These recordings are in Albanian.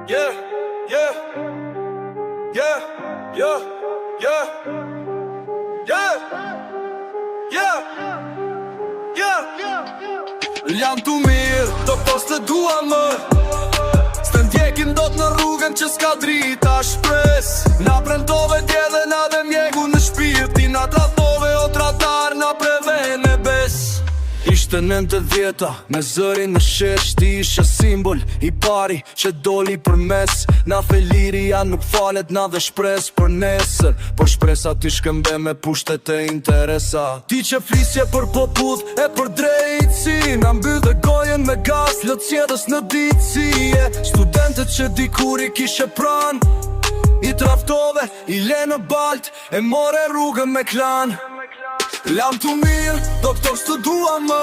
Yeah, yeah, yeah, yeah, yeah, yeah, yeah, yeah. Jam tu mirë, do pos të dua më. S'të ndjekim dot në rrugën që s'ka drita shpres. Na prendove djede na dhe mjegu në shpirti. Na tratove o tratar na preve në bes. Ishte 90-ta, me zërin në shesh. Ti ishe simbol i pari që doli për mes. Na feliria nuk falet na dhe shpres për nesër. Por shpresa ti shkëmbe me pushtet e interesa. Ti që flisje për popull e për drejtësi. Na mby dhe gojen me gaz, lët sjedës në ditësie. Studentët që dikur i kishe pran, i traftove, i le në balt, e more rrugën me klan. Lam të mirë, doktor s'të dua më.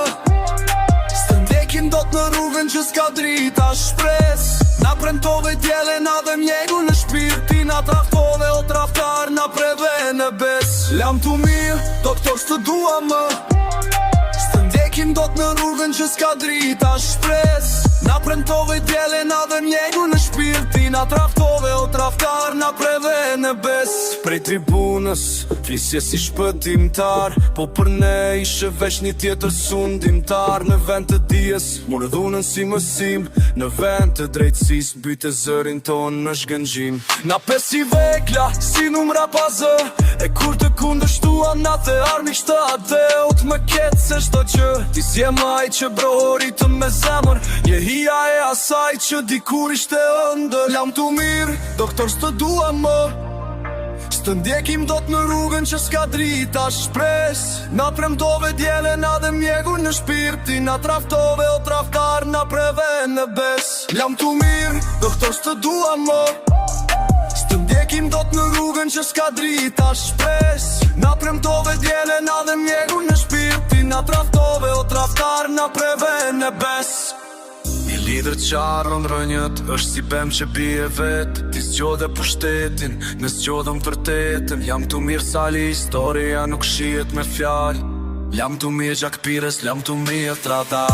S'të ndekin dot në rrugën që s'ka drita shpres. Na prentove djele na dhe mjegu në shpirti. Na traftove o traftar na preve në bes. Lam të mirë, doktor s'të dua më. S'të ndekin dot në rrugën që s'ka drita shpres. Na prentove djele na dhe mjegu në shpirti. Na traftove o traftar na preve në bes. Prej tribunës, flisje si shpëtimtar, po për ne ishe vesh një tjetër sundimtar. Në vend të dijes, morë dhunën si mësim. Në vend të drejtësis, byte zërin ton në shgëngjim. Na pes i vekla, si numra pa zë. E kur të kundështua na the armi shtë adeut më ketë se shto që. Ti si e maj që brohorit me zemër. Je hia e asaj që dikur ishte ëndër. Lam të mirë, doktor s'të dua më. S'të ndjekim dot në rrugën që s'ka drita shpres. Na premtove djele na dhe mjegu në shpirti. Na traftove o traftar na preve në bes. Lam të mirë, doktor s'të dua më. S'të ndjekim dot në rrugën që s'ka drita shpres. Na premtove djele na dhe mjegu në shpirti. Na traftove o traftar na preve në bes. Një lider qarën rënjët, është si bem që bie vet. Ti s'gjodhe për shtetin, në s'gjodhëm për tetin. Jam të mirë sali, historia nuk shihet me fjall. Jam të mirë gjak pires, jam të mirë trata.